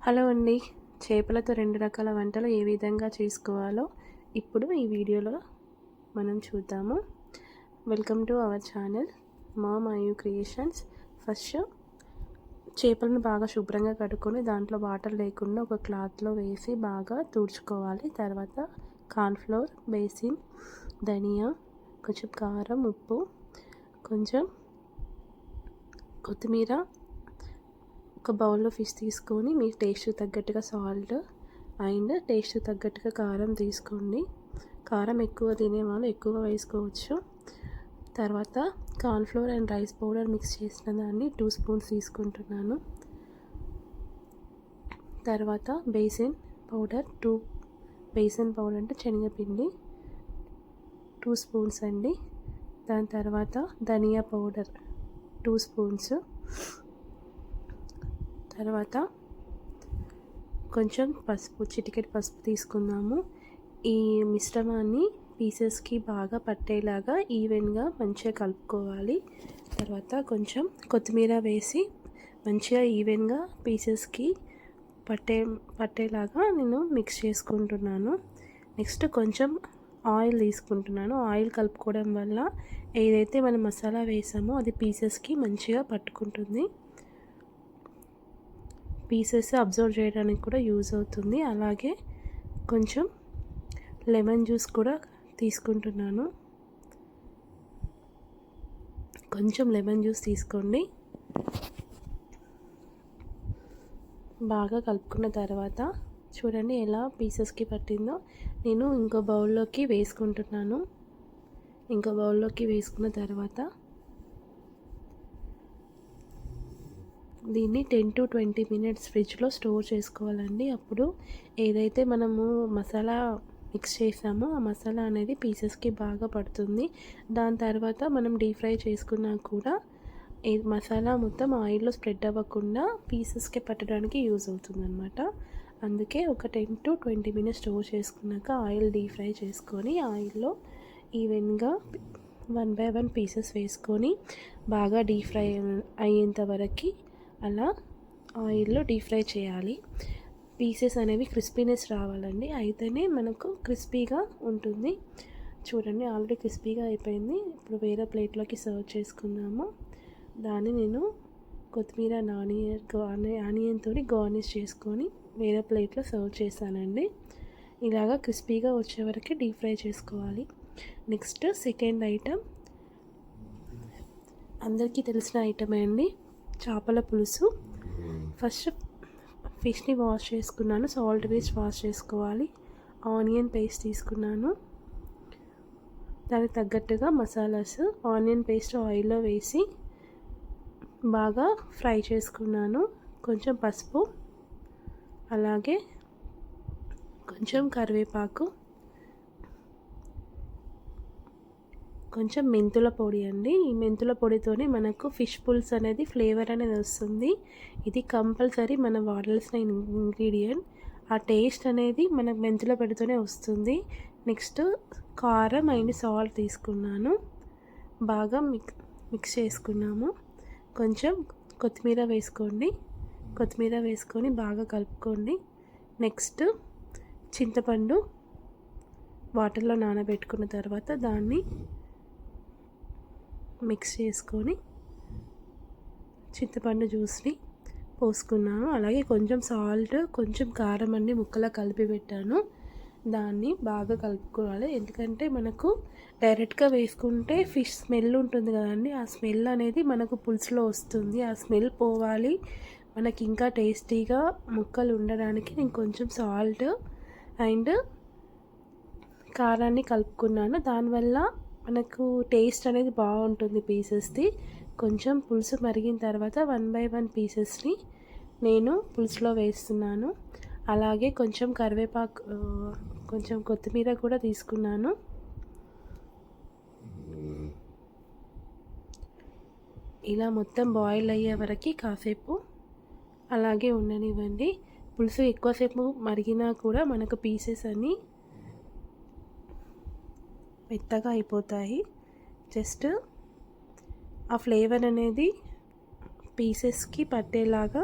Hello అండి. చేపలతో 2 రకాల వంటలు ఏ విధంగా చేసుకోవాలో ఇప్పుడు ఈ వీడియోలో మనం చూద్దాము. Welcome to our channel Mayu creations. First చేపలను బాగా శుభ్రంగా కడుక్కొని దాంట్లో వాటర్ లేకుండా ఒక క్లాత్లో వేసి బాగా తుడుచుకోవాలి. తర్వాత కార్న్‌ఫ్లోర్, బేసిన్, ధనియా, కొంచెం కారం, ఉప్పు, కొంచెం కొత్తిమీర, ఒక బౌల్లో ఫిష్ తీసుకొని మీ టేస్ట్ తగ్గట్టుగా సాల్ట్ అండ్ టేస్ట్ తగ్గట్టుగా కారం తీసుకోండి. కారం ఎక్కువ తినేవాళ్ళు ఎక్కువ వేసుకోవచ్చు. తర్వాత cornflour and rice powder mix చేసిన దాన్ని 2 స్పూన్స్ తీసుకుంటున్నాను. తర్వాత బేసిన్ పౌడర్ బేసిన్ పౌడర్ అంటే శనగపిండి 2 స్పూన్స్ అండి. దాని తర్వాత ధనియా పౌడర్ 2 స్పూన్స్. తర్వాత కొంచెం చిటికెడు పసుపు తీసుకుందాము. ఈ మిశ్రమాన్ని పీసెస్కి బాగా పట్టేలాగా ఈవెన్గా మంచిగా కలుపుకోవాలి. తర్వాత కొంచెం కొత్తిమీర వేసి మంచిగా ఈవెన్గా పీసెస్కి పట్టేలాగా నేను మిక్స్ చేసుకుంటున్నాను. నెక్స్ట్ కొంచెం ఆయిల్ తీసుకుంటున్నాను. ఆయిల్ కలుపుకోవడం వల్ల ఏదైతే మనం మసాలా వేసామో అది పీసెస్కి మంచిగా పట్టుకుంటుంది. పీసెస్ అబ్జర్వ్ చేయడానికి కూడా యూజ్ అవుతుంది. అలాగే కొంచెం లెమన్ జ్యూస్ కూడా తీసుకుంటున్నాను. కొంచెం లెమన్ జ్యూస్ తీసుకోండి. బాగా కలుపుకున్న తర్వాత చూడండి ఎలా పీసెస్కి పట్టిందో. నేను ఇంకో బౌల్లోకి వేసుకుంటున్నాను. ఇంకో బౌల్లోకి వేసుకున్న తర్వాత దీన్ని 10 to 20 మినిట్స్ ఫ్రిడ్జ్లో స్టోర్ చేసుకోవాలండి. అప్పుడు ఏదైతే మనము మసాలా మిక్స్ చేసామో ఆ మసాలా అనేది పీసెస్కి బాగా పడుతుంది. దాని తర్వాత మనం డీప్ ఫ్రై చేసుకున్నా కూడా మసాలా మొత్తం ఆయిల్లో స్ప్రెడ్ అవ్వకుండా పీసెస్కి పట్టడానికి యూజ్ అవుతుందన్నమాట. అందుకే ఒక 10 to 20 మినిట్స్ స్టోర్ చేసుకున్నాక ఆయిల్ డీప్ ఫ్రై చేసుకొని ఆయిల్లో ఈవెన్గా 1 by 1 పీసెస్ వేసుకొని బాగా డీప్ ఫ్రై అయ్యేంత వరకు అలా ఆయిల్లో డీప్ ఫ్రై చేయాలి. పీసెస్ అనేవి క్రిస్పీనెస్ రావాలండి. అయితేనే మనకు క్రిస్పీగా ఉంటుంది. చూడండి ఆల్రెడీ క్రిస్పీగా అయిపోయింది. ఇప్పుడు వేరే ప్లేట్లోకి సర్వ్ చేసుకుందాము. దాన్ని నేను కొత్తిమీర ఆనియన్తో గార్నిష్ చేసుకొని వేరే ప్లేట్లో సర్వ్ చేశానండి. ఇలాగా క్రిస్పీగా వచ్చే వరకు డీప్ ఫ్రై చేసుకోవాలి. నెక్స్ట్ సెకండ్ ఐటమ్ అందరికీ తెలిసిన ఐటమే అండి, చేపల పులుసు. ఫస్ట్ ఫిష్ని వాష్ చేసుకున్నాను. సాల్ట్ వేసి వాష్ చేసుకోవాలి. ఆనియన్ పేస్ట్ తీసుకున్నాను. దానికి తగ్గట్టుగా మసాలాస్ ఆనియన్ పేస్ట్ ఆయిల్లో వేసి బాగా ఫ్రై చేసుకున్నాను. కొంచెం పసుపు, అలాగే కొంచెం కరివేపాకు, కొంచెం మెంతుల పొడి అండి. ఈ మెంతుల పొడితోనే మనకు ఫిష్ పుల్స్ అనేది ఫ్లేవర్ అనేది వస్తుంది. ఇది కంపల్సరీ మనం వాడాల్సిన ఇంగ్రీడియంట్. ఆ టేస్ట్ అనేది మనకు మెంతుల పొడితోనే వస్తుంది. నెక్స్ట్ కారం అండ్ సాల్ట్ తీసుకున్నాను. బాగా మిక్స్ చేసుకున్నాము. కొంచెం కొత్తిమీర వేసుకోండి. కొత్తిమీర వేసుకొని బాగా కలుపుకోండి. నెక్స్ట్ చింతపండు వాటర్లో నానబెట్టుకున్న తర్వాత దాన్ని మిక్స్ చేసుకొని చింతపండు జ్యూస్ని పోసుకున్నాను. అలాగే కొంచెం సాల్ట్, కొంచెం కారం అన్ని ముక్కలా కలిపి పెట్టాను. దాన్ని బాగా కలుపుకోవాలి. ఎందుకంటే మనకు డైరెక్ట్గా వేసుకుంటే ఫిష్ స్మెల్ ఉంటుంది కదండి, ఆ స్మెల్ అనేది మనకు పులుసులో వస్తుంది. ఆ స్మెల్ పోవాలి, మనకి ఇంకా టేస్టీగా ముక్కలు ఉండడానికి నేను కొంచెం సాల్ట్ అండ్ కారాన్ని కలుపుకున్నాను. దానివల్ల మనకు టేస్ట్ అనేది బాగుంటుంది పీసెస్ది. కొంచెం పులుసు మరిగిన తర్వాత 1 by 1 పీసెస్ని నేను పులుసులో వేస్తున్నాను. అలాగే కొంచెం కరివేపాకు, కొంచెం కొత్తిమీర కూడా తీసుకున్నాను. ఇలా మొత్తం బాయిల్ అయ్యే వరకు కాసేపు అలాగే ఉండనివ్వండి. పులుసు ఎక్కువసేపు మరిగినా కూడా మనకు పీసెస్ అన్నీ మెత్తగా అయిపోతాయి. జస్ట్ ఆ ఫ్లేవర్ అనేది పీసెస్కి పట్టేలాగా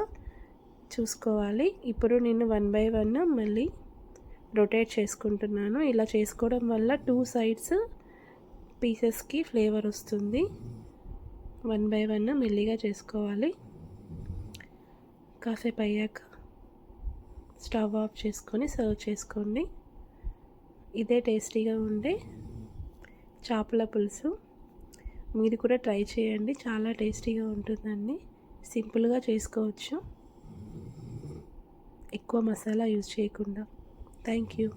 చూసుకోవాలి. ఇప్పుడు నేను 1 బై 1 మళ్ళీ రొటేట్ చేసుకుంటున్నాను. ఇలా చేసుకోవడం వల్ల 2 సైడ్స్ పీసెస్కి ఫ్లేవర్ వస్తుంది. 1 బై 1 మెల్లిగా చేసుకోవాలి. కాసేపు అయ్యాక స్టవ్ ఆఫ్ చేసుకొని సర్వ్ చేసుకోండి. ఇదే టేస్టీగా ఉండే చేపల పులుసు. మీరు కూడా ట్రై చేయండి, చాలా టేస్టీగా ఉంటుందండి. సింపుల్గా చేసుకోవచ్చు, ఎక్కువ మసాలా యూజ్ చేయకుండా. Thank you.